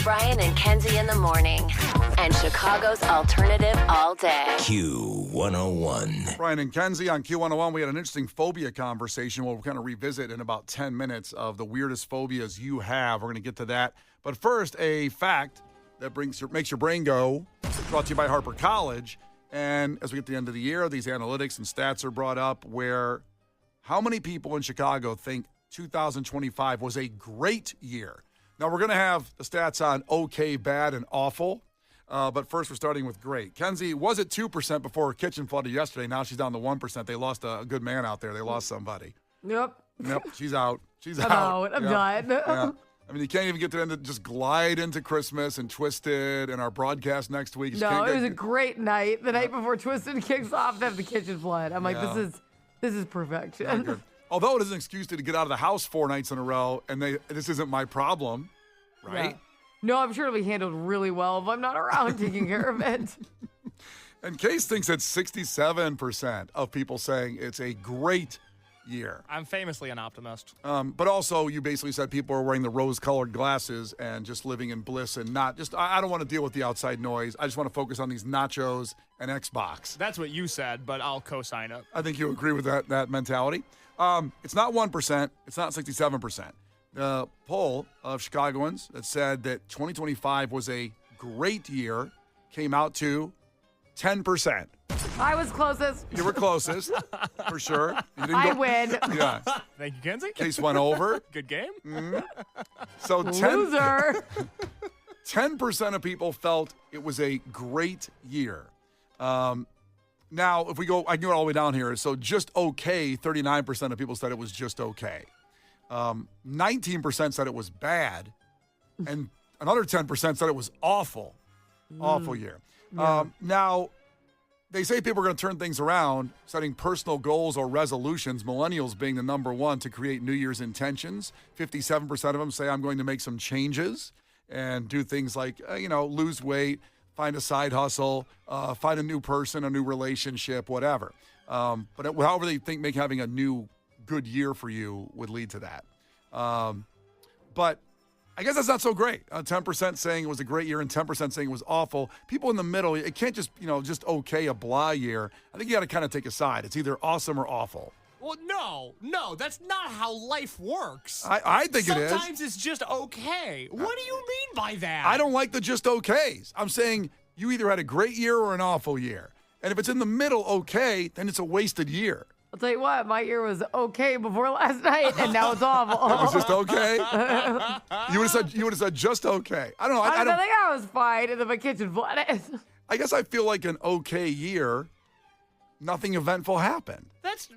Brian and Kenzie in the morning. And Chicago's alternative all day. Q101. Brian and Kenzie on Q101. We had an interesting phobia conversation. We'll kind of revisit in about 10 minutes of the weirdest phobias you have. We're going to get to that. But first, a fact that makes your brain go, brought to you by Harper College. And as we get to the end of the year, these analytics and stats are brought up where how many people in Chicago think 2025 was a great year? Now, we're going to have the stats on okay, bad, and awful. But first, we're starting with great. Kenzie was at 2% before her kitchen flooded yesterday. Now she's down to 1%. They lost a good man out there. They lost somebody. Yep. She's out. She's I'm out. I'm done. Yeah. I mean, you can't even get to the end of just glide into Christmas and Twisted and our broadcast next week. No, it was a great night. The night before Twisted kicks off, to have the kitchen flood. I'm like, this is perfection. Although it is an excuse to get out of the house 4 nights in a row, and this isn't my problem, right? Yeah. No, I'm sure it'll be handled really well if I'm not around taking care of it. And Case thinks that 67% of people saying it's a great year. I'm famously an optimist. But also, you basically said people are wearing the rose-colored glasses and just living in bliss and not just, I don't want to deal with the outside noise. I just want to focus on these nachos and Xbox. That's what you said, but I'll co-sign it. I think you agree with that mentality. It's not 1%. It's not 67%. The poll of Chicagoans that said that 2025 was a great year came out to 10%. I was closest. You were closest, for sure. I win. Yeah. Thank you, Kenzie. Case went over. Good game. Mm-hmm. So Loser. 10% of people felt it was a great year. Now, if we go, I can go all the way down here. So just okay, 39% of people said it was just okay. 19% said it was bad. And another 10% said it was awful. Awful year. Yeah. Now, they say people are going to turn things around, setting personal goals or resolutions, millennials being the number one to create New Year's intentions. 57% of them say I'm going to make some changes and do things like, lose weight, find a side hustle, find a new person, a new relationship, whatever. But however they think having a new good year for you would lead to that. But I guess that's not so great. 10% saying it was a great year and 10% saying it was awful. People in the middle, it can't just, just okay, a blah year. I think you got to kind of take a side. It's either awesome or awful. Well, no, that's not how life works. I think it is. Sometimes it's just okay. What do you mean by that? I don't like the just okays. I'm saying you either had a great year or an awful year. And if it's in the middle okay, then it's a wasted year. I'll tell you what, my year was okay before last night, and now it's awful. It was just okay? You would have said just okay. I don't know. I think I was fine, and then my kitchen flooded. I guess I feel like an okay year, nothing eventful happened. That's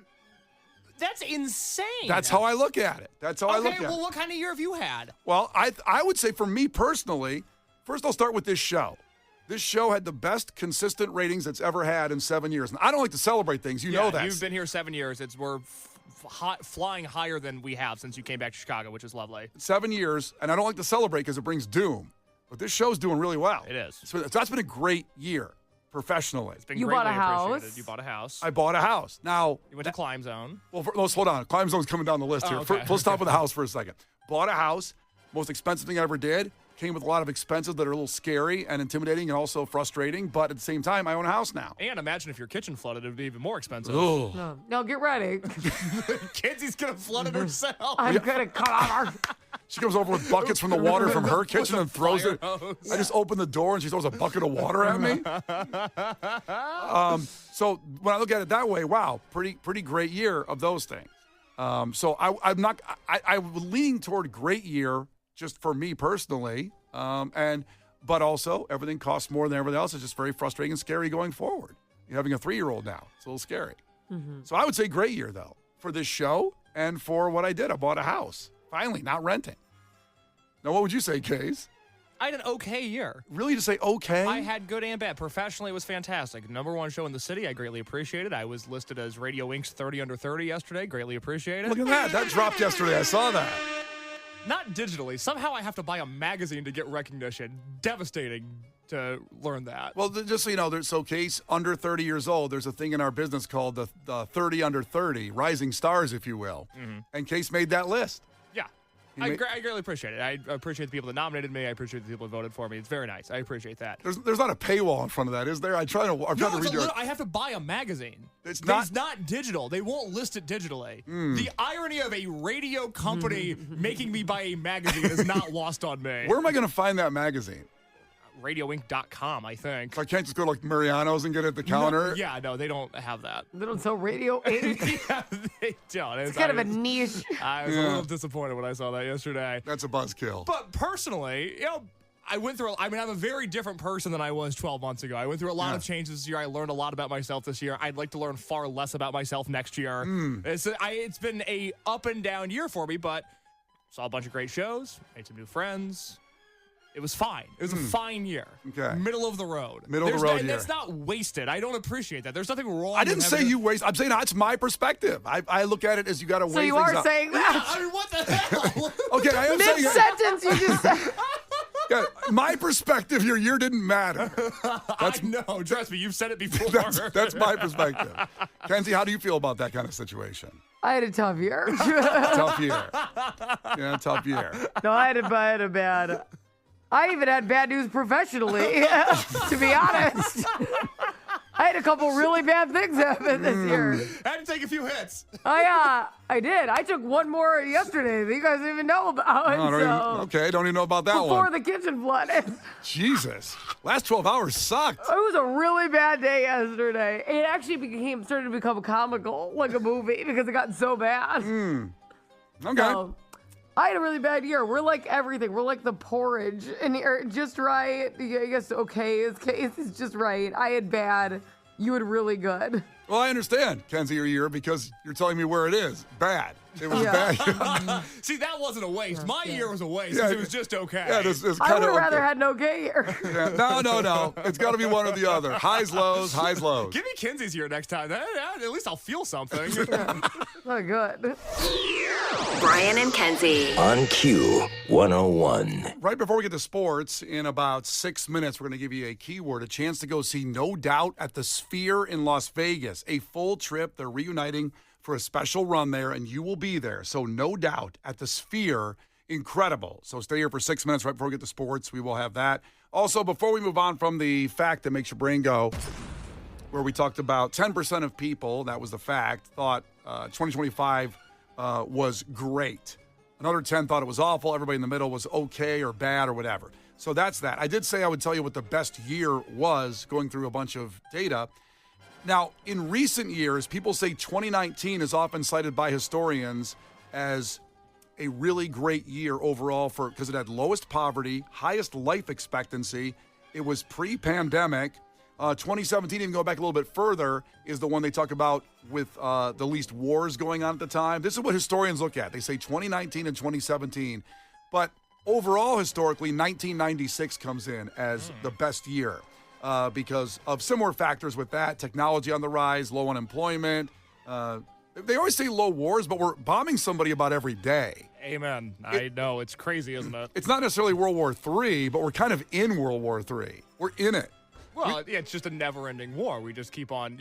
insane. That's how I look at it. Okay, well, what kind of year have you had? Well, I would say for me personally, first I'll start with this show. This show had the best consistent ratings it's ever had in 7 years. And I don't like to celebrate things. You know that. You've been here 7 years. We're flying higher than we have since you came back to Chicago, which is lovely. 7 years, and I don't like to celebrate because it brings doom. But this show's doing really well. It is. So that's been a great year professionally. It's been You greatly bought a house. appreciated. You bought a house. I bought a house. Now You went to Climb Zone. Well, let's hold on. Climb Zone's coming down the list here. Okay. Let's stop with the house for a second. Bought a house. Most expensive thing I ever did. Came with a lot of expenses that are a little scary and intimidating and also frustrating. But at the same time, I own a house now. And imagine if your kitchen flooded, it would be even more expensive. No, get ready. Kenzie's going to flood it herself. I'm going to cut out our... She comes over with buckets from the water from her kitchen and throws it. I just open the door and she throws a bucket of water at me. So when I look at it that way, wow, pretty great year of those things. So I'm leaning toward great year just for me personally. But also everything costs more than everything else. It's just very frustrating and scary going forward. You're having a 3-year-old now. It's a little scary. Mm-hmm. So I would say great year though for this show and for what I did. I bought a house. Finally, not renting. Now, what would you say, Case? I had an okay year. Really, to say okay? I had good and bad. Professionally, it was fantastic. Number one show in the city. I greatly appreciate it. I was listed as Radio Inc.'s 30 Under 30 yesterday. Greatly appreciate it. Look at that. That dropped yesterday. I saw that. Not digitally. Somehow I have to buy a magazine to get recognition. Devastating to learn that. Well, just so you know, so Case, under 30 years old, there's a thing in our business called the 30 Under 30, rising stars, if you will. Mm-hmm. And Case made that list. Yeah. I greatly appreciate it. I appreciate the people that nominated me. I appreciate the people that voted for me. It's very nice. I appreciate that. There's not a paywall in front of that, is there? I'm trying to read your... I have to buy a magazine. It's not digital. They won't list it digitally. The irony of a radio company making me buy a magazine is not lost on me. Where am I going to find that magazine? RadioInc.com, I think. So I can't just go to like Mariano's and get it at the counter? No, they don't have that. They don't sell Radio 8. Yeah, they don't. It's kind of a niche. I was a little disappointed when I saw that yesterday. That's a buzzkill. But personally, I'm a very different person than I was 12 months ago. I went through a lot of changes this year. I learned a lot about myself this year. I'd like to learn far less about myself next year. It's been a up and down year for me, but saw a bunch of great shows, made some new friends. It was fine. It was a fine year. Okay. Middle of the road. Middle of the road year. That's not wasted. I don't appreciate that. There's nothing wrong. I didn't say you waste. I'm saying that's my perspective. I look at it as you got to weigh So you things are up. saying that? I mean, what the hell? Okay, I am saying... Mid-sentence, you just said... Yeah, my perspective, your year didn't matter. No, trust me, you've said it before. That's my perspective. Kenzie, how do you feel about that kind of situation? I had a tough year. Tough year. Yeah, tough year. No, I had a bad... I even had bad news professionally, to be honest. I had a couple really bad things happen this year. I had to take a few hits. I did. I took one more yesterday that you guys didn't even know about. Don't even know about that before one. the kitchen flooded. Jesus. Last 12 hours sucked. It was a really bad day yesterday. It actually started to become comical, like a movie, because it got so bad. Okay. So, I had a really bad year. We're like everything. We're like the porridge. And you're just right. I guess okay is just right. I had bad. You had really good. Well, I understand, Kenzie, your year, because you're telling me where it is. Bad. It was bad. See, that wasn't a waste. My year was a waste. Yeah. It was just okay. Yeah, it's I kind would of have rather okay. had an okay year. Yeah. No. It's got to be one or the other. Highs, lows, highs, lows. Give me Kenzie's year next time. At least I'll feel something. Not good. Brian and Kenzie. On Q101. Right before we get to sports, in about 6 minutes, we're going to give you a keyword, a chance to go see No Doubt at the Sphere in Las Vegas. A full trip. They're reuniting for a special run there, and you will be there. So No Doubt at the Sphere. Incredible. So stay here for 6 minutes right before we get to sports. We will have that. Also, before we move on from the fact that makes your brain go, where we talked about 10% of people, that was the fact, thought 2025 was great. Another 10 thought it was awful. Everybody in the middle was okay or bad or whatever. So that's that. I did say I would tell you what the best year was, going through a bunch of data. Now, in recent years, people say 2019 is often cited by historians as a really great year overall because it had lowest poverty, highest life expectancy. It was pre-pandemic. 2017, even go back a little bit further, is the one they talk about with the least wars going on at the time. This is what historians look at. They say 2019 and 2017. But overall, historically, 1996 comes in as the best year because of similar factors with that. Technology on the rise, low unemployment. They always say low wars, but we're bombing somebody about every day. Amen. I know. It's crazy, isn't it? It's not necessarily World War III, but we're kind of in World War III. We're in it. Well, it's just a never-ending war. We just keep on,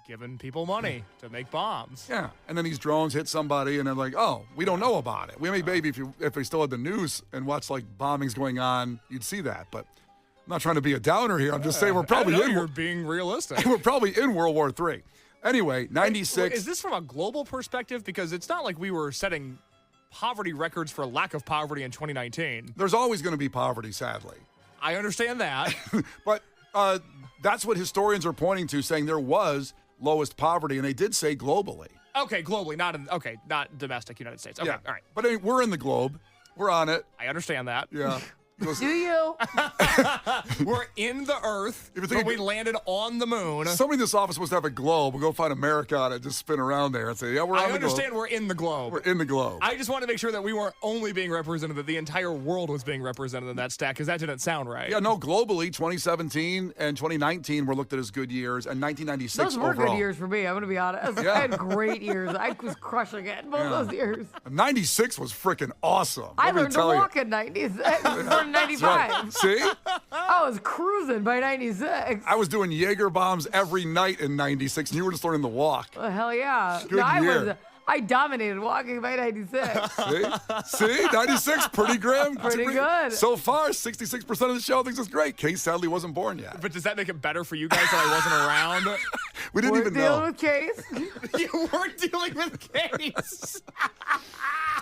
giving people money to make bombs. Yeah, and then these drones hit somebody, and they're like, "Oh, we don't know about it." Maybe if they still had the news and watched like bombings going on, you'd see that. But I'm not trying to be a downer here. I'm just saying we're probably you're being realistic. We're probably in World War III. Anyway, 96. Is this from a global perspective? Because it's not like we were setting poverty records for lack of poverty in 2019. There's always going to be poverty, sadly. I understand that. But that's what historians are pointing to, saying there was lowest poverty, and they did say globally. Okay, globally, not domestic United States. Okay, yeah. all right. But I mean, we're in the globe. We're on it. I understand that. Yeah. Do you? We're in the Earth, but we landed on the moon. Somebody in this office must have a globe. We'll go find America on it, just spin around there and say, yeah, we're on the globe. I understand we're in the globe. We're in the globe. I just want to make sure that we weren't only being represented, that the entire world was being represented in that stat, because that didn't sound right. Yeah, no, globally, 2017 and 2019 were looked at as good years, and 1996 Those were overall. good years for me, I'm going to be honest. Yeah. I had great years. I was crushing it both those years. 96 was freaking awesome. I learned to walk in 96 or 95. See? I was cruising by 96. I was doing Jaeger bombs every night in 96, and you were just learning to walk. Hell yeah. Good year. I dominated walking by 96. See? 96, pretty grim. Pretty good. So far, 66% of the show thinks it's great. Case sadly wasn't born yet. But does that make it better for you guys that I wasn't around? We didn't We're even dealing know. with Case. You weren't dealing with Case.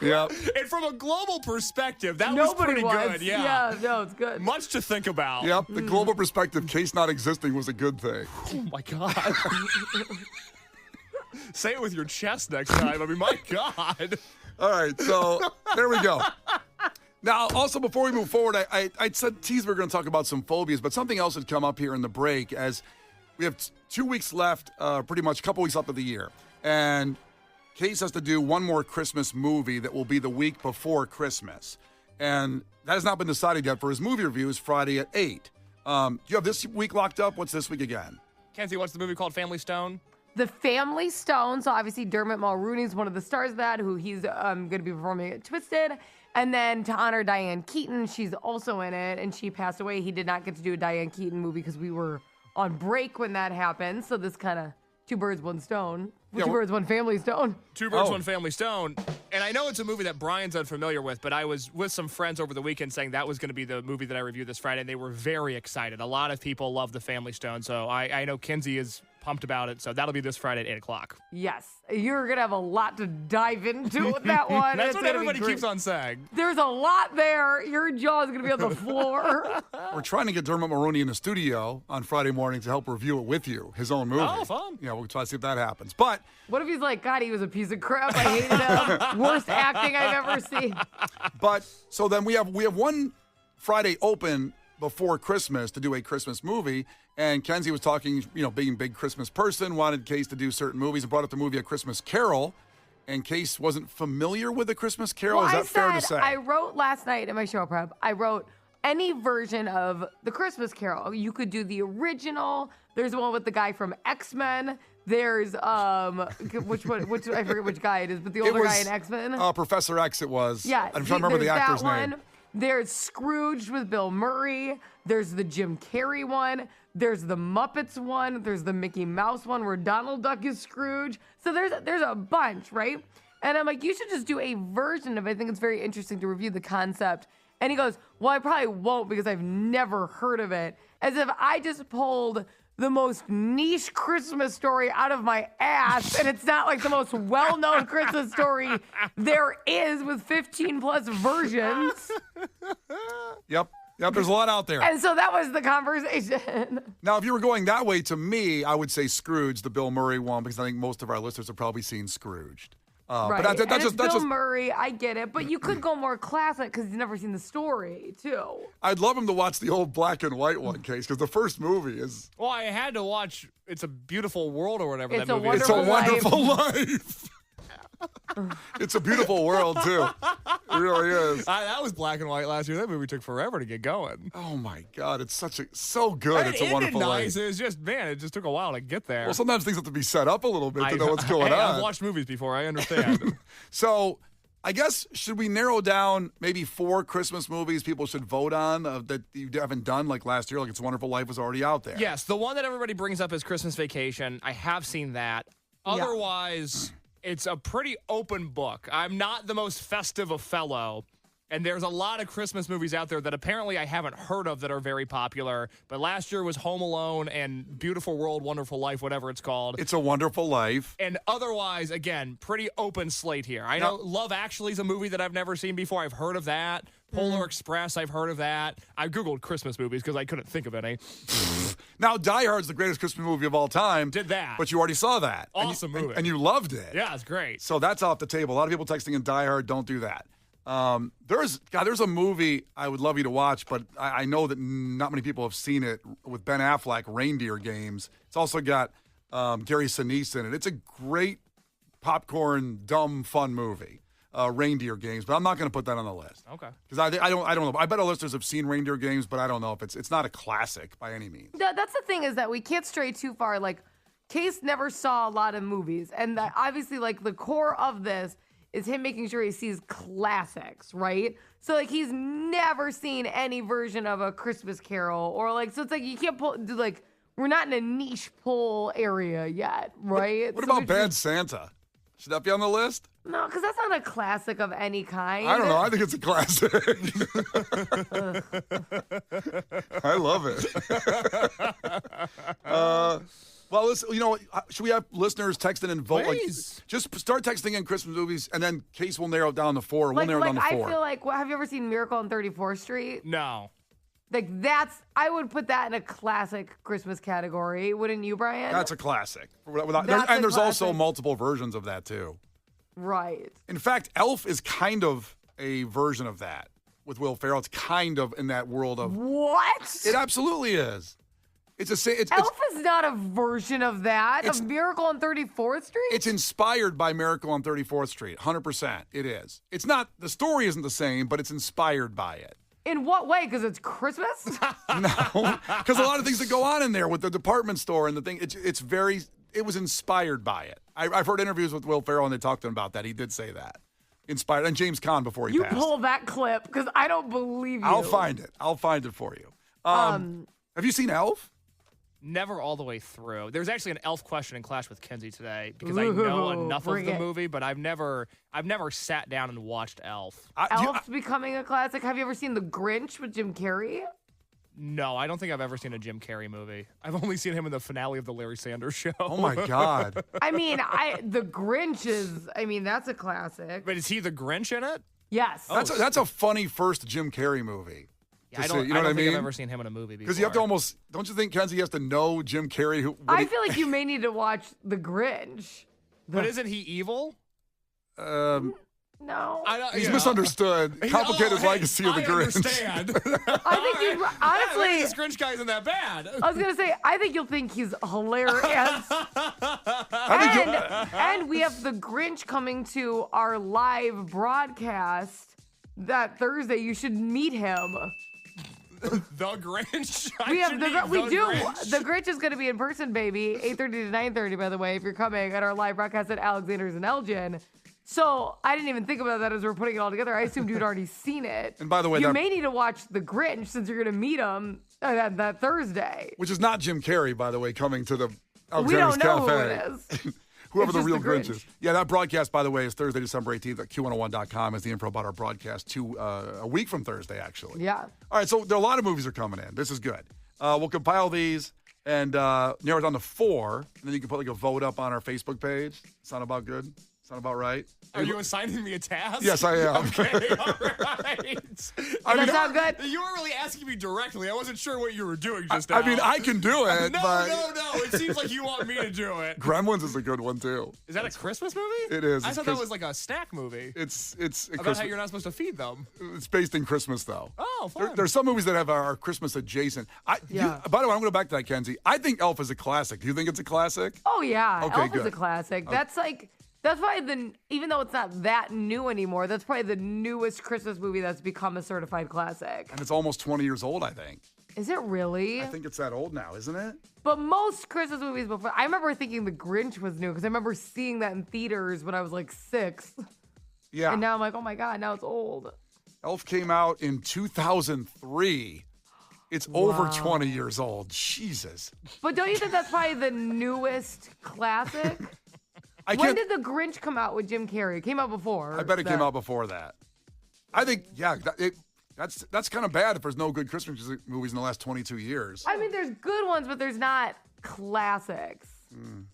Yeah. And from a global perspective, that was Nobody pretty was. good. Yeah. No, it's good. Much to think about. Yep. The global perspective, Case not existing was a good thing. Oh my God. Say it with your chest next time. I mean, my God. All right, so there we go. Now, also before we move forward, I said tease we're going to talk about some phobias, but something else had come up here in the break as we have 2 weeks left, pretty much a couple weeks left of the year. And Case has to do one more Christmas movie that will be the week before Christmas. And that has not been decided yet for his movie reviews Friday at 8. Do you have this week locked up? What's this week again? Kenzie, what's the movie called? Family Stone? The Family Stone. So obviously Dermot Mulroney is one of the stars of that, who he's going to be performing at Twisted. And then to honor Diane Keaton, she's also in it, and she passed away. He did not get to do a Diane Keaton movie because we were on break when that happened. So this kind of two birds, one stone. Yeah, Two birds, one family stone. Two Birds, One Family Stone. And I know it's a movie that Brian's unfamiliar with, but I was with some friends over the weekend saying that was going to be the movie that I reviewed this Friday, and they were very excited. A lot of people love The Family Stone, so I know Kenzie is pumped about it, so that'll be this Friday at 8 o'clock. Yes, you're going to have a lot to dive into with that one. That's It's what gonna be everybody great. keeps on saying. There's a lot there. Your jaw is going to be on the floor. We're trying to get Dermot Mulroney in the studio on Friday morning to help review it with you, his own movie. Oh, fun. Yeah, we'll try to see if that happens. But What if he's like, God, he was a piece of crap. I hated him. Worst acting I've ever seen. so then we have one Friday open before Christmas to do a Christmas movie. And Kenzie was talking, being a big Christmas person, wanted Case to do certain movies and brought up the movie A Christmas Carol. And Case wasn't familiar with A Christmas Carol. Is that fair to say? I wrote last night in my show prep, I wrote any version of the Christmas Carol. You could do the original. There's one with the guy from X-Men. There's which I forget which guy it is, but the older guy in X-Men. Professor X it was. Yeah, I'm trying to remember the there's actor's that name. one. There's Scrooge with Bill Murray. There's the Jim Carrey one. There's the Muppets one. There's the Mickey Mouse one where Donald Duck is Scrooge. So there's a bunch, right? And I'm like, you should just do a version of it. I think it's very interesting to review the concept. And he goes, well, I probably won't because I've never heard of it. As if I just pulled the most niche Christmas story out of my ass, and it's not like the most well-known Christmas story there is with 15 plus versions. Yep, there's a lot out there. And so that was the conversation. Now, if you were going that way, to me, I would say Scrooge, the Bill Murray one, because I think most of our listeners have probably seen Scrooged. Right. But And it's Bill Murray, I get it, but you could go more classic because you've never seen the story, too. I'd love him to watch the old black and white one, Case, because the first movie is... Well, I had to watch It's a Beautiful World or whatever It's that a movie is. It's a wonderful life. It's a beautiful world, too. It really is. That was black and white last year. That movie took forever to get going. Oh, my God. It's so good. It's a wonderful nice. life. It was just, it just took a while to get there. Well, sometimes things have to be set up a little bit to know what's going on. I've watched movies before. I understand. So, I guess, should we narrow down maybe 4 Christmas movies people should vote on that you haven't done like last year? Like It's a Wonderful Life was already out there. Yes, the one that everybody brings up is Christmas Vacation. I have seen that. Otherwise, it's a pretty open book. I'm not the most festive of fellow. And there's a lot of Christmas movies out there that apparently I haven't heard of that are very popular. But last year was Home Alone and Beautiful World, Wonderful Life, whatever it's called. It's a Wonderful Life. And otherwise, again, pretty open slate here. I know Love Actually is a movie that I've never seen before. I've heard of that. Polar Express, I've heard of that. I Googled Christmas movies because I couldn't think of any. Now, Die Hard's the greatest Christmas movie of all time. Did that. But you already saw that. Awesome movie. And you loved it. Yeah, it's great. So that's off the table. A lot of people texting in Die Hard, don't do that. There's a movie I would love you to watch, but I know that not many people have seen it with Ben Affleck, Reindeer Games. It's also got Gary Sinise in it. It's a great popcorn, dumb, fun movie, Reindeer Games, but I'm not going to put that on the list. Okay. Because I don't know. I bet our listeners have seen Reindeer Games, but I don't know if it's not a classic by any means. That's the thing, is that we can't stray too far. Like, Case never saw a lot of movies, and that obviously, like, the core of this is him making sure he sees classics, right? So, like, he's never seen any version of A Christmas Carol, or, like, so it's like you can't do, like, we're not in a niche pull area yet, right? What So about Bad Santa? Should that be on the list? No, because that's not a classic of any kind. I don't know. I think it's a classic. I love it. Well, listen, you know what? Should we have listeners text in and vote? Please. Just start texting in Christmas movies, and then Case will narrow it down to 4. We'll narrow it down to 4. I feel like, have you ever seen Miracle on 34th Street? No. Like, I would put that in a classic Christmas category. Wouldn't you, Brian? That's a classic. That's There's a also classic. multiple versions of that, too. Right. In fact, Elf is kind of a version of that with Will Ferrell. It's kind of in that world of. What? It absolutely is. Elf is not a version of that. Of Miracle on 34th Street? It's inspired by Miracle on 34th Street. 100%. It is. It's not, the story isn't the same, but it's inspired by it. In what way? Because it's Christmas? No, because a lot of things that go on in there with the department store and the thing, it was inspired by it. I've heard interviews with Will Ferrell and they talked to him about that. He did say that. Inspired. And James Caan before he passed. You pull that clip because I don't believe you. I'll find it for you. Have you seen Elf? Never all the way through. There's actually an Elf question in Clash with Kenzie today because I know enough of the movie, but I've never sat down and watched Elf. Elf's becoming a classic. Have you ever seen The Grinch with Jim Carrey? No, I don't think I've ever seen a Jim Carrey movie. I've only seen him in the finale of the Larry Sanders Show. Oh my God. I mean, The Grinch that's a classic. But is he the Grinch in it? Yes. That's a funny first Jim Carrey movie. Yeah, I don't think I've ever seen him in a movie before. Because you have to don't you think Kenzie has to know Jim Carrey? I feel like you may need to watch The Grinch. But isn't he evil? No. He's misunderstood. Complicated legacy of the Grinch. I understand. I think you honestly. This Grinch guy isn't that bad. I was gonna say, I think you'll think he's hilarious. And we have the Grinch coming to our live broadcast that Thursday. You should meet him. The Grinch. We do. The Grinch is going to be in person, baby. 8:30 to 9:30. By the way, if you're coming at our live broadcast at Alexander's in Elgin. So I didn't even think about that as we're putting it all together. I assumed you'd already seen it. And by the way, you may need to watch The Grinch since you're going to meet him that Thursday. Which is not Jim Carrey, by the way, coming to the We Alexander's don't know Cafe. who it is. Whoever It's the just real the Grinch Grinch. is. Yeah, that broadcast, by the way, is Thursday, December 18th at Q101.com is the info about our broadcast a week from Thursday, actually. Yeah. All right, so there are a lot of movies are coming in. This is good. We'll compile these and narrow it down to 4, and then you can put like a vote up on our Facebook page. Sound about good? Sound about right? Are you assigning me a task? Yes, I am. Okay, all right. Does that sound good? You weren't really asking me directly. I wasn't sure what you were doing just now. I mean, I can do it, No. but It seems like you want me to do it. Gremlins is a good one, too. Is that a Christmas movie? It is. I It's thought that was like a snack movie. It's a About Christmas. how you're not supposed to feed them. It's based in Christmas, though. Oh, fun. There's some movies that have our Christmas adjacent. Yeah. By the way, I'm going to go back to that, Kenzie. I think Elf is a classic. Do you think it's a classic? Oh, yeah. Okay, Elf is good. a classic. That's probably even though it's not that new anymore, that's probably the newest Christmas movie that's become a certified classic. And it's almost 20 years old, I think. Is it really? I think it's that old now, isn't it? But most Christmas movies before, I remember thinking The Grinch was new because I remember seeing that in theaters when I was like 6. Yeah. And now I'm like, oh my God, now it's old. Elf came out in 2003. It's over 20 years old. Jesus. But don't you think that's probably the newest classic? When did The Grinch come out with Jim Carrey? It came out before. I bet it came out before that. I think, yeah, that's kind of bad if there's no good Christmas movies in the last 22 years. I mean, there's good ones, but there's not classics. I'm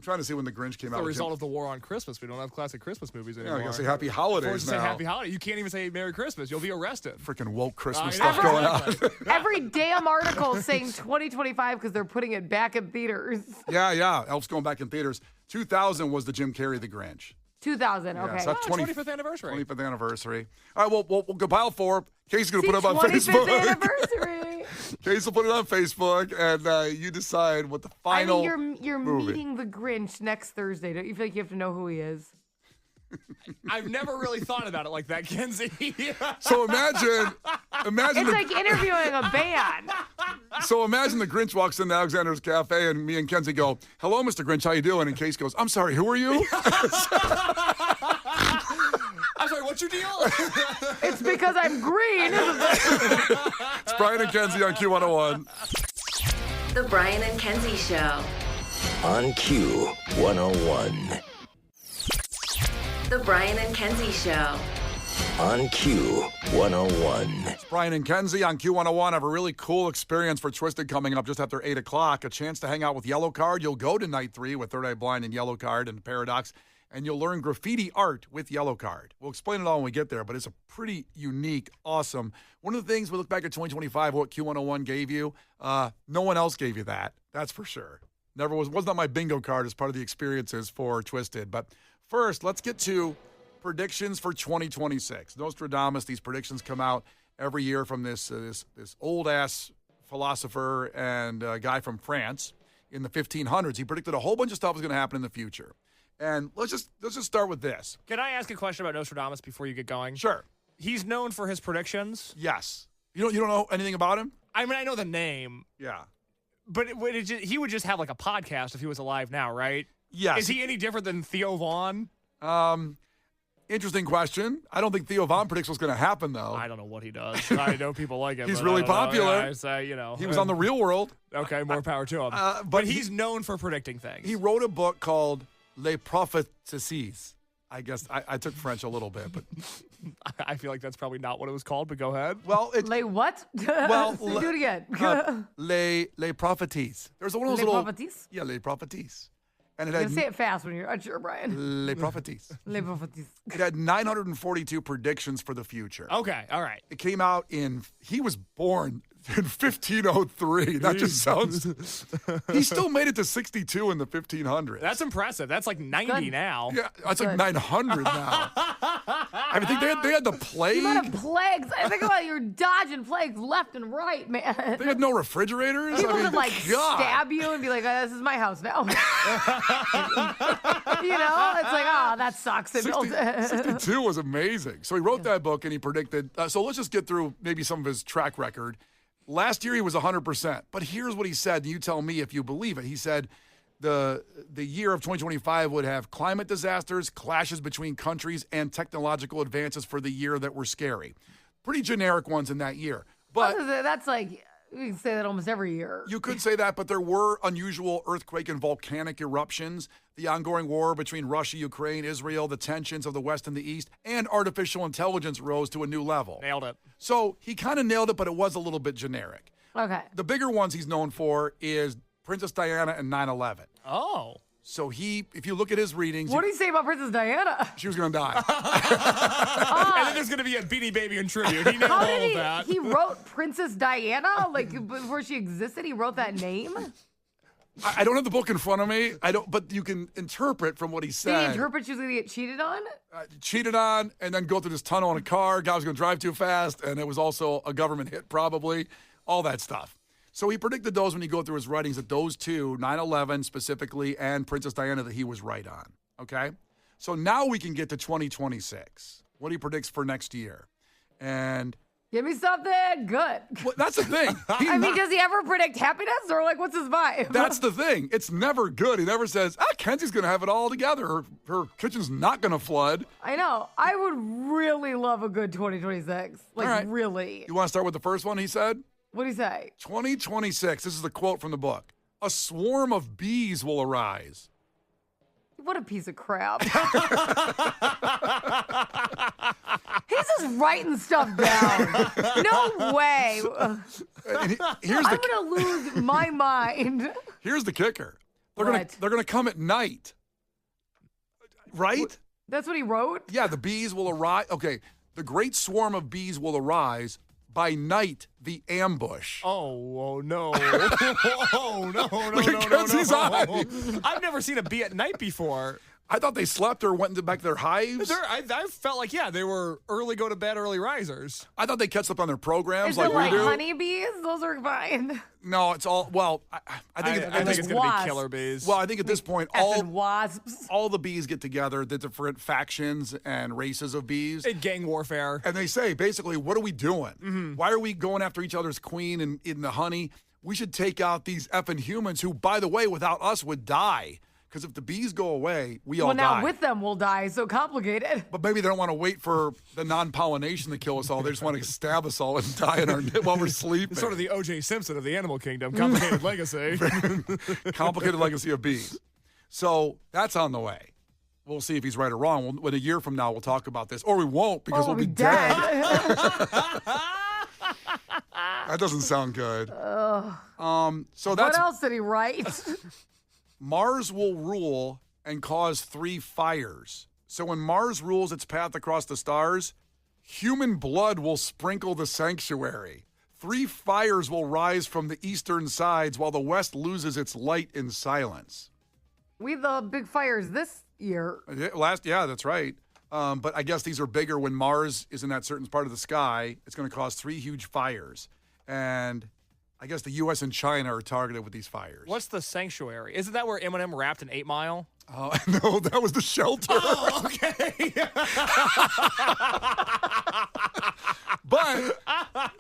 trying to see when The Grinch came out. The result of the war on Christmas. We don't have classic Christmas movies Yeah, anymore. I gotta say Happy Holidays Forced to now. say Happy Holiday. You can't even say Merry Christmas. You'll be arrested. Freaking woke Christmas I know, stuff going on. exactly. Every damn article is saying 2025 because they're putting it back in theaters. Yeah. Elf's going back in theaters. 2000 was the Jim Carrey The Grinch. 2000, okay. so that's 25th anniversary. 25th anniversary. All right, we'll compile 4. Casey's going to put it up on 25th Facebook. anniversary. Casey will put it on Facebook, and you decide what the final you're movie. meeting the Grinch next Thursday. Don't you feel like you have to know who he is? I've never really thought about it like that, Kenzie. So imagine It's like interviewing a band. So imagine the Grinch walks into Alexander's Cafe, and me and Kenzie go, "Hello, Mr. Grinch, how you doing?" And Case goes, "I'm sorry, who are you?" I'm sorry, what's your deal? It's because I'm green. It's Brian and Kenzie on Q101. The Brian and Kenzie Show. on Q101. The Brian and Kenzie Show. On Q101. It's Brian and Kenzie on Q101. I have a really cool experience for Twisted coming up just after 8 o'clock. A chance to hang out with Yellow Card. You'll go to night 3 with Third Eye Blind and Yellow Card and Paradox, and you'll learn graffiti art with Yellow Card. We'll explain it all when we get there, but it's a pretty unique, awesome. One of the things we look back at 2025, what Q101 gave you, no one else gave you that. That's for sure. Was not my bingo card as part of the experiences for Twisted. But first, let's get to predictions for 2026. Nostradamus, these predictions come out every year from this old-ass philosopher and guy from France in the 1500s. He predicted a whole bunch of stuff was going to happen in the future. And let's just start with this. Can I ask a question about Nostradamus before you get going? Sure. He's known for his predictions. Yes. You don't know anything about him? I mean, I know the name. Yeah. But he would just have like a podcast if he was alive now, right? Yes. Is he any different than Theo Vaughn? Interesting question. I don't think Theo Vaughn predicts what's going to happen, though. I don't know what he does. I know people like him. He's but really I don't know. popular. Yeah, He was on The Real World. Okay, more power to him. But he's known for predicting things. He wrote a book called Les Prophéties. I guess I took French a little bit, but I feel like that's probably not what it was called, but go ahead. well, it's Lay what? well Do it again. Les Prophéties. There's one of those Les little Prophéties? Yeah, Les Prophéties, and it You had gotta say it fast when you're unsure, Brian. Les Prophéties. Les Prophéties. It had 942 predictions for the future. Okay, all right. It came out he was born in 1503. That just sounds. He still made it to 62 in the 1500s. That's impressive. That's like 90 Good. now. Yeah, that's like 900 now. I mean, they had the plague. The amount of plagues. I think about it, you're dodging plagues left and right, man. They had no refrigerators. People I mean, would like God. stab you and be like, oh, "This is my house now." You know, it's like, "Oh, that sucks." They built it. 62 was amazing. So he wrote that book and he predicted. So let's just get through maybe some of his track record. Last year he was 100%. But here's what he said. You tell me if you believe it. He said the year of 2025 would have climate disasters, clashes between countries, and technological advances for the year that were scary. Pretty generic ones in that year. But That's like, you can say that almost every year. you could say that, but there were unusual earthquake and volcanic eruptions, the ongoing war between Russia, Ukraine, Israel, the tensions of the West and the East, and artificial intelligence rose to a new level. Nailed it. So he kind of nailed it, but it was a little bit generic. Okay. The bigger ones he's known for is Princess Diana and 9/11. Oh. So if you look at his readings, What do you say about Princess Diana? she was going to die. And then there's going to be a Beanie Baby in tribute. He nailed How all did of that. he wrote Princess Diana? Like, before she existed, he wrote that name? I don't have the book in front of me. But you can interpret from what he Did he said. interpret she was going to get cheated on? Cheated on and then go through this tunnel in a car. Guy was going to drive too fast, and it was also a government hit, probably. All that stuff. So he predicted those when you go through his writings that those two, 9/11 specifically, and Princess Diana, that he was right on. Okay? So now we can get to 2026. What he predicts for next year. And Give me something good. well, that's the thing. I mean, does he ever predict happiness, or like, what's his vibe? That's the thing. It's never good. He never says, Kenzie's going to have it all together. Her kitchen's not going to flood. I know. I would really love a good 2026. Like, All right. really. You want to start with the first one he said? What do you say? 2026. This is the quote from the book. A swarm of bees will arise. What a piece of crap. He's just writing stuff down. No way. And here's I'm the going to lose my mind. here's the kicker. They're What? gonna come at night. Right? That's what he wrote? Yeah, the bees will arise. Okay, the great swarm of bees will arise. By night, the ambush. Oh no. Oh, no. Look at Kenzie's eye. I've never seen a bee at night before. I thought they slept or went back to their hives. I felt like, they were early go to bed, early risers. I thought they catch up on their programs Is like it like we do. honeybees? Those are fine. No, it's all, well, I think, I think it's going to wasps. be killer bees. well, I think at this point, Effing wasps. all the bees get together, the different factions and races of bees. Gang warfare. And they say, basically, what are we doing? Why are we going after each other's queen and in the honey? We should take out these effing humans who, by the way, without us would die. Because if the bees go away, we all Well, die. now with them we'll die. So complicated. But maybe they don't want to wait for the non-pollination to kill us all. They just want to stab us all and die while we're sleeping. It's sort of the O.J. Simpson of the animal kingdom. Complicated legacy. Complicated legacy of bees. So that's on the way. We'll see if he's right or wrong. A year from now, we'll talk about this. Or we won't because we'll be dead. That doesn't sound good. So What that's else did he write? Mars will rule and cause 3 fires. So when Mars rules its path across the stars, human blood will sprinkle the sanctuary. 3 fires will rise from the eastern sides while the west loses its light in silence. We had the big fires this year. Yeah, that's right. But I guess these are bigger when Mars is in that certain part of the sky. It's going to cause 3 huge fires. And I guess the U.S. and China are targeted with these fires. What's the sanctuary? Isn't that where Eminem rapped in 8 Mile? Oh, no, that was the shelter. Oh, okay. But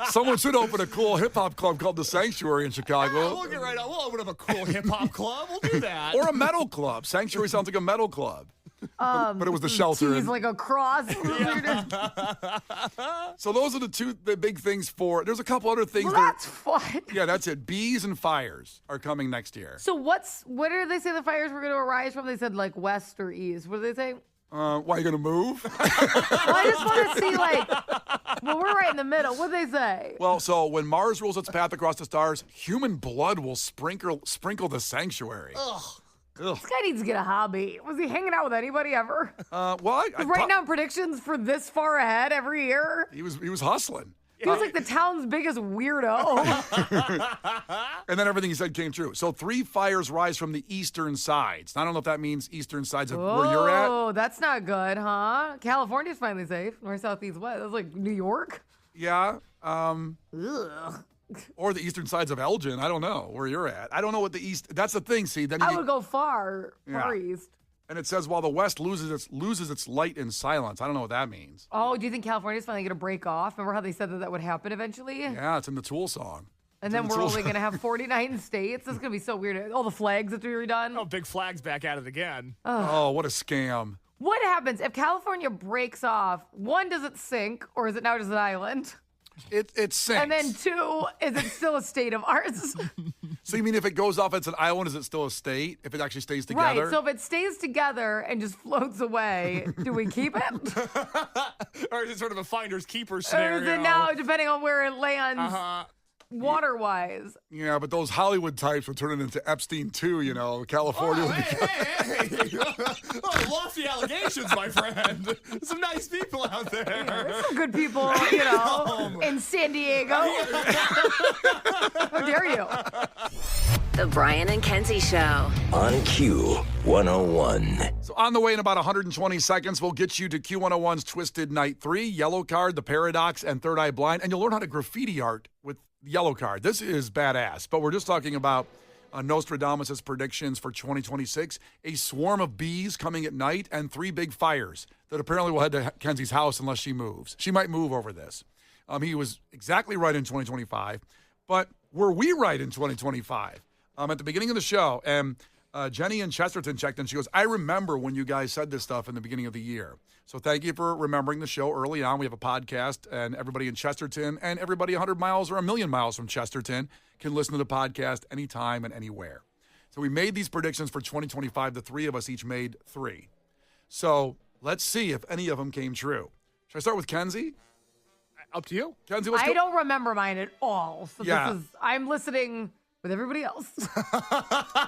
someone should open a cool hip-hop club called The Sanctuary in Chicago. We'll get right on. We'll open up a cool hip-hop club. We'll do that. Or a metal club. Sanctuary sounds like a metal club. But it was the shelter. He's like a cross. So those are the big things for. There's a couple other things. Well, that's fun. Yeah, that's it. Bees and fires are coming next year. So where did they say the fires were going to arise from? They said like west or east. What did they say? Why are you going to move? Well, I just want to see well, we're right in the middle. What did they say? Well, so when Mars rules its path across the stars, human blood will sprinkle the sanctuary. Ugh. This guy needs to get a hobby. Was he hanging out with anybody ever? Writing down predictions for this far ahead every year. He was hustling. He was like the town's biggest weirdo. And then everything he said came true. So 3 fires rise from the eastern sides. I don't know if that means eastern sides of where you're at. Oh, that's not good, huh? California's finally safe. North, south, east, west. That's like New York. Yeah. Ugh. Or the eastern sides of Elgin. I don't know where you're at. I don't know what the east. That's the thing. See, then I would go far east. And it says while the west loses its light in silence. I don't know what that means. Oh, do you think California's finally going to break off? Remember how they said that would happen eventually? Yeah, it's in the Tool song. And then we're only going to have 49 states. It's going to be so weird. All the flags have to be redone. Oh, Big Flag's back at it again. Oh, what a scam. What happens if California breaks off? 1, does it sink, or is it now just an island? It sinks. And then 2, is it still a state of ours? So you mean if it goes off, it's an island, is it still a state? If it actually stays together? Right, so if it stays together and just floats away, do we keep it? Or is it sort of a finder's keeper Or scenario? is it now, depending on where it lands, water-wise? Yeah, but those Hollywood types would turn it into Epstein too, California. Oh, hey. Oh, lofty allegations, my friend. Some nice people out there. There's some good people, in San Diego. How dare you? The Brian and Kenzie Show. On Q101. So on the way in about 120 seconds, we'll get you to Q101's Twisted Night 3, Yellow Card, The Paradox, and Third Eye Blind, and you'll learn how to graffiti art with Yellow Card. This is badass, but we're just talking about Nostradamus' predictions for 2026, a swarm of bees coming at night, and 3 big fires that apparently will head to Kenzie's house unless she moves. She might move over this. He was exactly right in 2025, but were we right in 2025? At the beginning of the show, and Jenny in Chesterton checked in. She goes, I remember when you guys said this stuff in the beginning of the year. So thank you for remembering the show early on. We have a podcast, and everybody in Chesterton and everybody 100 miles or a million miles from Chesterton can listen to the podcast anytime and anywhere. So we made these predictions for 2025. The 3 of us each made 3. So let's see if any of them came true. Should I start with Kenzie? Up to you. Kenzie, let's I go. don't remember mine at all. So Yeah. I'm listening with everybody else.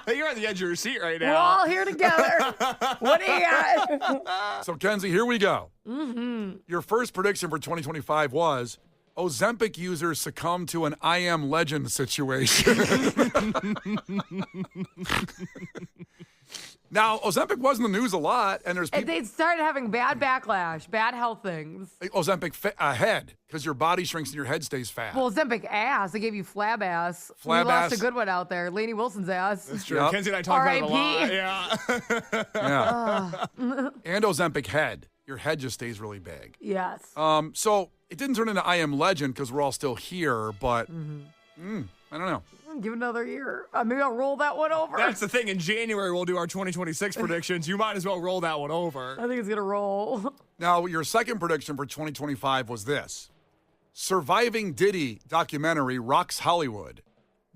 You're on the edge of your seat right now. We're all here together. What do you got? So, Kenzie, here we go. Mm-hmm. Your first prediction for 2025 was Ozempic users succumb to an I Am Legend situation. Now, Ozempic was in the news a lot, and there's people. They started having bad backlash, bad health things. Ozempic head, because your body shrinks and your head stays fat. Well, Ozempic ass. They gave you flab ass. Flab we lost ass. a good one out there. Lainey Wilson's ass. That's true. Yep. Kenzie and I talk about it a lot. R.I.P.. Yeah. Yeah. And Ozempic head. Your head just stays really big. Yes. So it didn't turn into I Am Legend because we're all still here, but I don't know. Give it another year. Maybe I'll roll that one over. That's the thing. In January, we'll do our 2026 predictions. You might as well roll that one over. I think it's going to roll. Now, your second prediction for 2025 was this. Surviving Diddy documentary rocks Hollywood.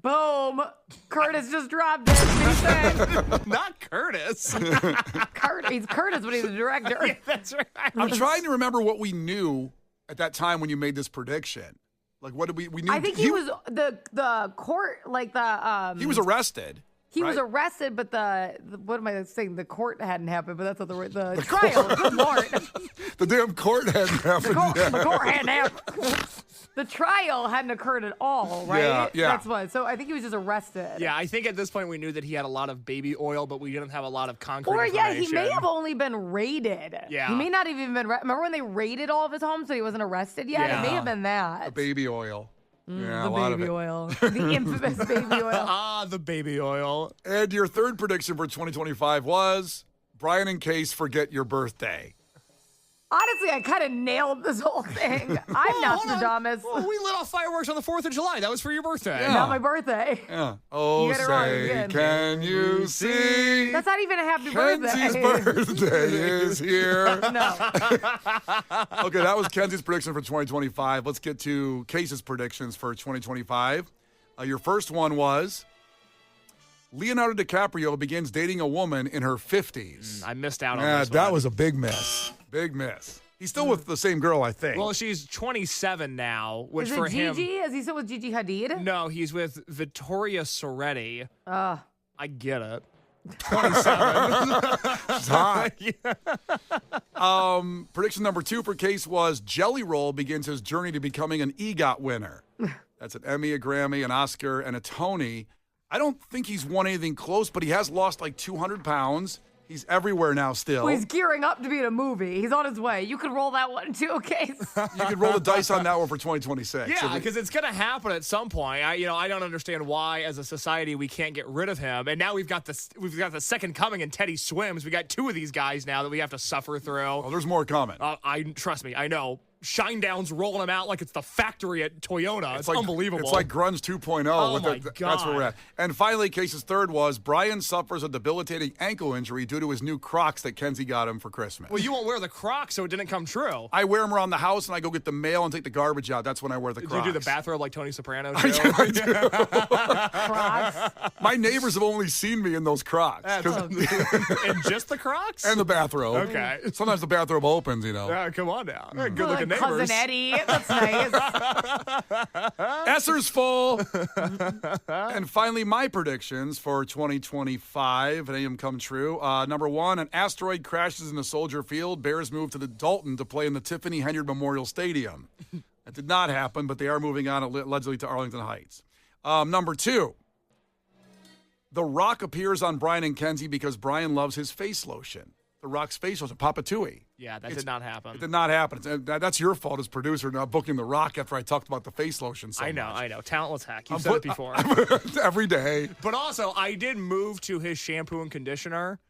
Boom. Curtis just dropped it. He said, Not Curtis. He's Curtis, but he's the director. Yeah, that's right. I'm trying to remember what we knew at that time when you made this prediction. Like, what did we knew? I think he was the court, like the He was arrested. He was right? arrested, but the what am I saying? The court hadn't happened, but that's not the trial. Good Lord. The damn court hadn't happened yet. The court hadn't happened. The trial hadn't occurred at all, right? Yeah. That's what. So I think he was just arrested. Yeah, I think at this point we knew that he had a lot of baby oil, but we didn't have a lot of concrete Or yeah, information. he may have only been raided. Yeah. He may not have even been. Remember when they raided all of his homes, so he wasn't arrested yet? Yeah. It may have been that. Baby oil. Yeah, a The lot of baby it. oil. The infamous baby oil. The baby oil. And your third prediction for 2025 was Brian and Case forget your birthday. Honestly, I kind of nailed this whole thing. I'm Nostradamus. Well, we lit off fireworks on the 4th of July. That was for your birthday. Yeah. Not my birthday. Yeah. Oh, You got it wrong say, again. can you see? That's not even a happy Kenzie's birthday. birthday is here. No. Okay, that was Kenzie's prediction for 2025. Let's get to Case's predictions for 2025. Your first one was Leonardo DiCaprio begins dating a woman in her 50s. I missed out on Yeah, this that one. was a big miss. Big miss. He's still with the same girl, I think. Well, she's 27 now, which Is it for Gigi? him. Is he still with Gigi Hadid? No, he's with Vittoria Soretti. Uh, I get it. 27. It's hot. Prediction number 2 for Case was Jelly Roll begins his journey to becoming an EGOT winner. That's an Emmy, a Grammy, an Oscar, and a Tony. I don't think he's won anything close, but he has lost like 200 pounds. He's everywhere now still. well, he's gearing up to be in a movie. He's on his way. You could roll that one too, Case. You could roll the dice on that one for 2026. Yeah, because it's going to happen at some point. I don't understand why, as a society, we can't get rid of him. And now we've got the second coming in Teddy Swims. We got 2 of these guys now that we have to suffer through. Oh, there's more coming. Trust me, I know. Shinedown's rolling them out like it's the factory at Toyota. It's like, unbelievable. It's like Grunge 2.0. Oh, with my That's where we're God. at. And finally, Case's third was Brian suffers a debilitating ankle injury due to his new Crocs that Kenzie got him for Christmas. Well, you won't wear the Crocs, so it didn't come true. I wear them around the house, and I go get the mail and take the garbage out. That's when I wear the Did Crocs. you do the bathrobe like Tony Soprano? I too? do. Crocs. My neighbors have only seen me in those Crocs. And just the Crocs? And the bathrobe. Okay. Sometimes the bathrobe opens, Yeah, come on now. Good looking neighbors. Cousin Eddie. That's nice. Esser's full. And finally, my predictions for 2025, and they have come true. Number 1, an asteroid crashes into Soldier Field. Bears move to the Dalton to play in the Tiffany Henyard Memorial Stadium. That did not happen, but they are moving on allegedly to Arlington Heights. Number 2, The Rock appears on Brian and Kenzie because Brian loves his face lotion. The Rock's face lotion, Papa Tui. Yeah, that did not happen. It did not happen. That's your fault as producer not booking The Rock after I talked about the face lotion so I know. much. Talentless hack. You've said it before. Every day. But also, I did move to his shampoo and conditioner.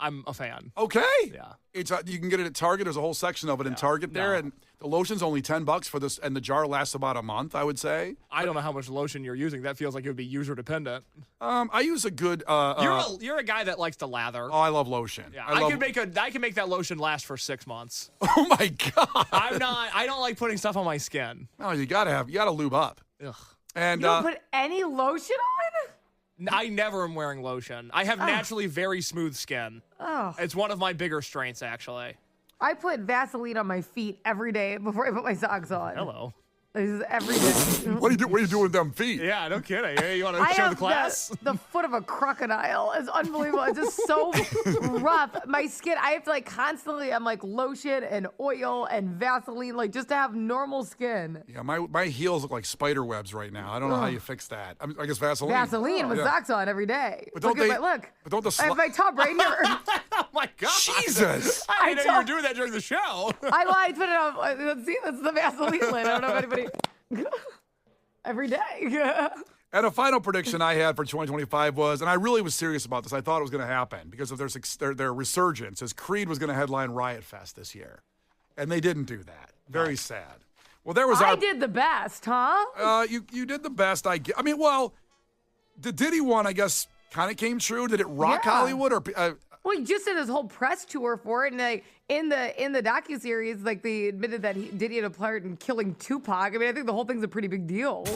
I'm a fan. Okay. Yeah. It's you can get it at Target. There's a whole section of it in Target there, and the lotion's only $10 for this, and the jar lasts about a month, I would say. I don't know how much lotion you're using. That feels like it would be user dependent. I use a good. You're a guy that likes to lather. Oh, I love lotion. Yeah, I can make that lotion last for 6 months. Oh my God. I don't like putting stuff on my skin. No, you gotta lube up. Ugh. And You don't put any lotion on? I never am wearing lotion. I have naturally very smooth skin. Oh. It's one of my bigger strengths, actually. I put Vaseline on my feet every day before I put my socks on. Hello. This is every day. what are you doing with them feet? Yeah, no kidding. Hey, you want I to show have the class? the foot of a crocodile. It's unbelievable. It's just so rough. My skin, I have to constantly, I'm like lotion and oil and Vaseline, just to have normal skin. Yeah, my heels look like spider webs right now. I don't know how you fix that. I guess Vaseline. Vaseline with Yeah. socks on every day. But don't look they- at my look. but don't the I have my tub right here. Oh, my God. Jesus. I didn't know you I were doing that during the show. I put it on. See, that's the Vaseline line. I don't know if anybody. Every day. And a final prediction I had for 2025 was, and I really was serious about this. I thought it was going to happen because of their resurgence, as Creed was going to headline Riot Fest this year, and they didn't do that. Very sad. Well, there was I did the best, huh? You did the best. I mean, well, the Diddy one, I guess, kind of came true. Did it rock Yeah. Hollywood? Or Well, he just did his whole press tour for it, and like in the docuseries, like they admitted that Diddy had a part in killing Tupac. I mean, I think the whole thing's a pretty big deal.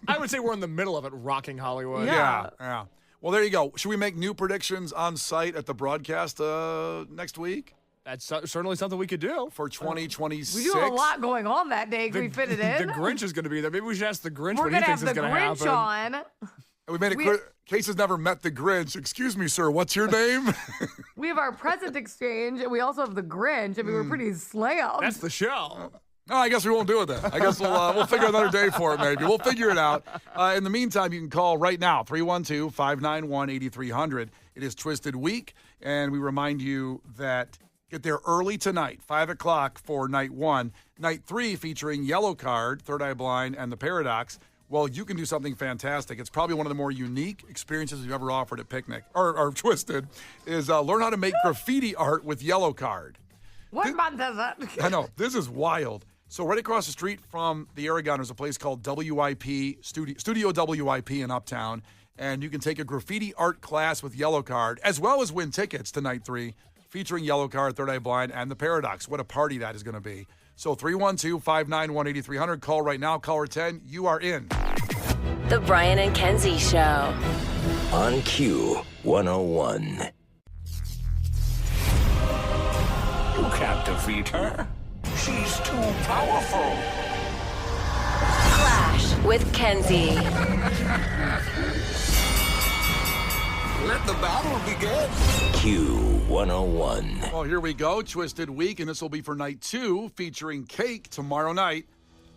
I would say we're in the middle of it, rocking Hollywood. yeah. Well, there you go. Should we make new predictions on site at the broadcast next week That's certainly something we could do. for 2026? We do have a lot going on that day. Can we fit it in? The Grinch is going to be there. Maybe we should ask the Grinch We're what he gonna have thinks the is going to Grinch happen. on. We made it clear. Case has never met the Grinch. Excuse me, sir. What's your name? We have our present exchange, and we also have the Grinch. I mean, we're pretty slammed. That's the show. No, I guess we won't do it then. I guess we'll figure another day for it, maybe. We'll figure it out. In the meantime, you can call right now, 312-591-8300. It is Twisted Week, and we remind you that get there early tonight, 5 o'clock for night 1. Night 3 featuring Yellow Card, Third Eye Blind, and The Paradox. Well, you can do something fantastic. It's probably one of the more unique experiences we've ever offered at Picnic, or Twisted, is learn how to make graffiti art with Yellow Card. What month is it? I know. This is wild. So right across the street from the Aragon, there's a place called WIP, Studio WIP in Uptown, and you can take a graffiti art class with Yellow Card, as well as win tickets to Night 3, featuring Yellow Card, Third Eye Blind, and The Paradox. What a party that is going to be. So 312-591-8300. Call right now. Caller 10, you are in. The Brian and Kenzie Show. On Q101. You can't defeat her. She's too powerful. Clash with Kenzie. Let the battle begin. Q101. Well, here we go. Twisted Week, and this will be for Night 2, featuring Cake tomorrow night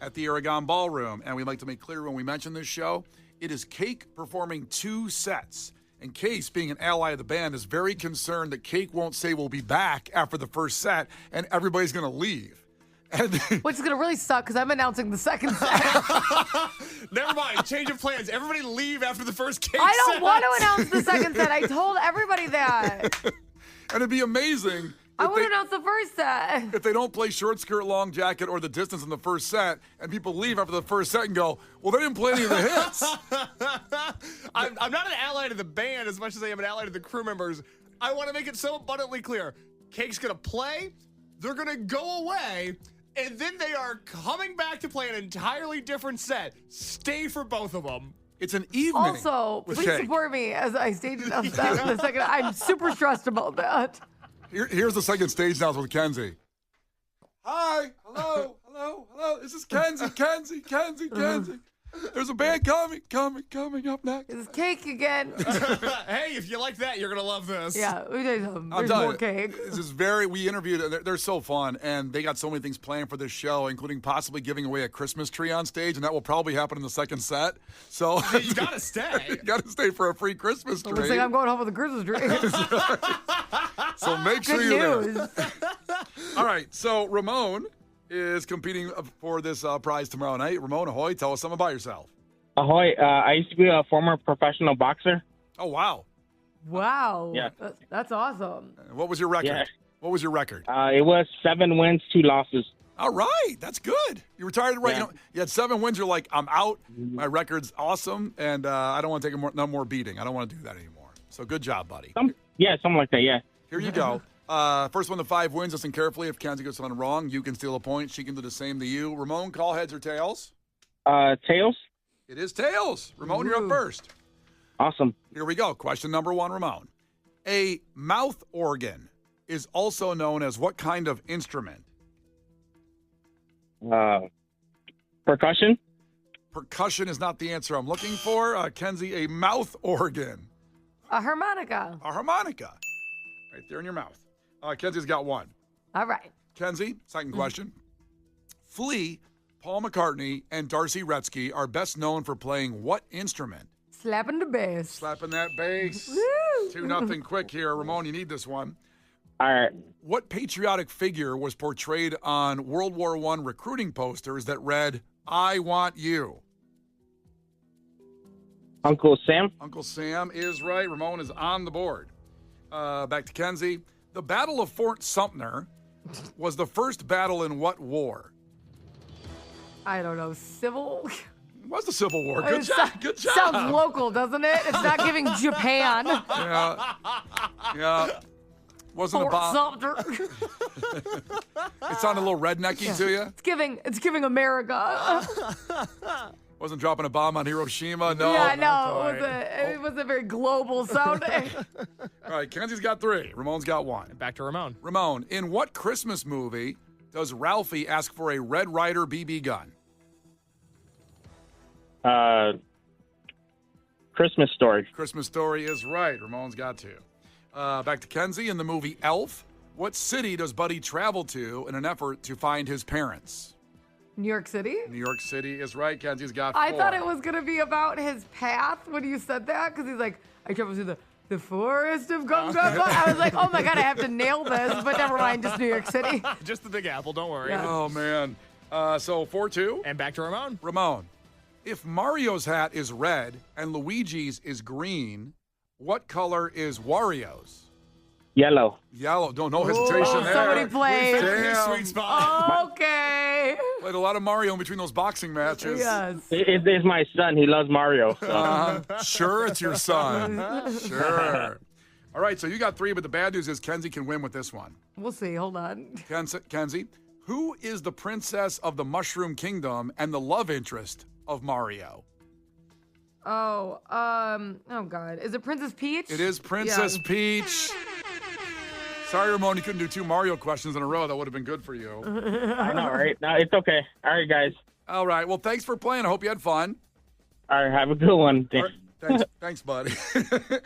at the Aragon Ballroom. And we'd like to make clear when we mention this show, it is Cake performing 2 sets. And Case, being an ally of the band, is very concerned that Cake won't say we'll be back after the first set, and everybody's going to leave. And Which is going to really suck because I'm announcing the second set. Never mind. Change of plans. Everybody leave after the first Cake I don't set. want to announce the second set. I told everybody that. and it'd be amazing I if want to announce the first set. if they don't play Short Skirt, Long Jacket, or The Distance in the first set, and people leave after the first set and go, well, they didn't play any of the hits. I'm not an ally to the band as much as I am an ally to the crew members. I want to make it so abundantly clear. Cake's going to play, they're going to go away, and then they are coming back to play an entirely different set. Stay for both of them. It's an evening. Also, with please Cake. support me as I stage announce that in a second. I'm super stressed about that. Here's the second stage now with Kenzie. Hi, hello. This is Kenzie. There's a band coming up next. It's cake again. Hey, if you like that, you're going to love this. Yeah, we did some. I'm There's telling more you, cake. This is we interviewed, they're so fun, and they got so many things planned for this show, including possibly giving away a Christmas tree on stage, and that will probably happen in the second set. So You got to stay. you got to stay for a free Christmas tree. Looks like I'm going home with a Christmas tree. So make sure Good you're news. there. All right, so Ramon is competing for this prize tomorrow night. Ramon, ahoy, tell us something about yourself. Ahoy, I used to be a former professional boxer. Oh, wow. Wow. Yeah. That's awesome. What was your record? Yeah. What was your record? It was 7 wins, 2 losses. All right, that's good. You retired right. Yeah. You know, you had 7 wins. You're like, I'm out. My record's awesome, and I don't want to take no more beating. I don't want to do that anymore. So good job, buddy. Something like that, yeah. Here you go. First one to 5 wins. Listen carefully. If Kenzie gets something wrong, you can steal a point. She can do the same to you. Ramon, call heads or tails. Tails? It is tails. Ramon, you're up Ooh. first. Awesome. Here we go. Question number 1, Ramon. A mouth organ is also known as what kind of instrument? Percussion? Percussion is not the answer I'm looking for. Kenzie, a mouth organ. A harmonica. A harmonica. Right there in your mouth. Kenzie's got 1. All right. Kenzie, second question. Flea, Paul McCartney, and Darcy Retzky are best known for playing what instrument? Slapping the bass. Slapping that bass. Woo. 2-0 quick here. Ramon, you need this one. All right. What patriotic figure was portrayed on World War I recruiting posters that read, I want you? Uncle Sam? Uncle Sam is right. Ramon is on the board. Back to Kenzie. The Battle of Fort Sumter was the first battle in what war? I don't know, civil? It was the Civil War. Good job. Good job. Sounds local, doesn't it? It's not giving Japan. Yeah. Wasn't a Fort bomb. Sumter. It sounded a little rednecky to you? It's giving America. Wasn't dropping a bomb on Hiroshima? No. Yeah, no, it was a very global sounding. All right, Kenzie's got 3. Ramon's got 1. Back to Ramon. Ramon, in what Christmas movie does Ralphie ask for a Red Ryder BB gun? Christmas Story. Christmas Story is right. Ramon's got 2. Back to Kenzie. In the movie Elf, what city does Buddy travel to in an effort to find his parents? New York City? New York City is right. Kenzie's got 4. I thought it was going to be about his path when you said that, because he's like, I travel through the forest of Gunga. I was like, oh my God, I have to nail this, but never mind, just New York City. Just the Big Apple, don't worry. Yeah. Oh, man. So 4-2. And back to Ramon. Ramon, if Mario's hat is red and Luigi's is green, what color is Wario's? Yellow. Yellow. No hesitation there. Somebody played. Damn. Sweet spot. Okay. Played a lot of Mario in between those boxing matches. Yes. It is my son. He loves Mario. So. Sure, it's your son. Sure. All right, so you got 3, but the bad news is Kenzie can win with this one. We'll see. Hold on. Kenzie, who is the princess of the Mushroom Kingdom and the love interest of Mario? Oh God. Is it Princess Peach? It is Princess Peach. Sorry, Ramon, you couldn't do 2 Mario questions in a row. That would have been good for you. I know, right? No, it's okay. All right, guys. All right. Well, thanks for playing. I hope you had fun. All right, have a good one. All right, thanks, buddy.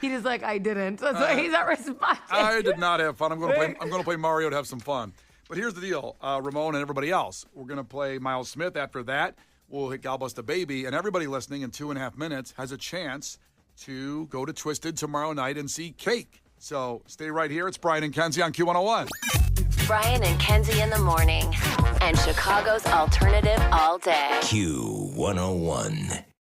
He just like, I didn't. That's why he's not responding. I did not have fun. I'm going to play Mario to have some fun. But here's the deal, Ramon and everybody else. We're going to play Miles Smith. After that, we'll hit God Bless the Baby. And everybody listening in 2.5 minutes has a chance to go to Twisted tomorrow night and see Cake. So stay right here. It's Brian and Kenzie on Q101. Brian and Kenzie in the morning. And Chicago's alternative all day. Q101.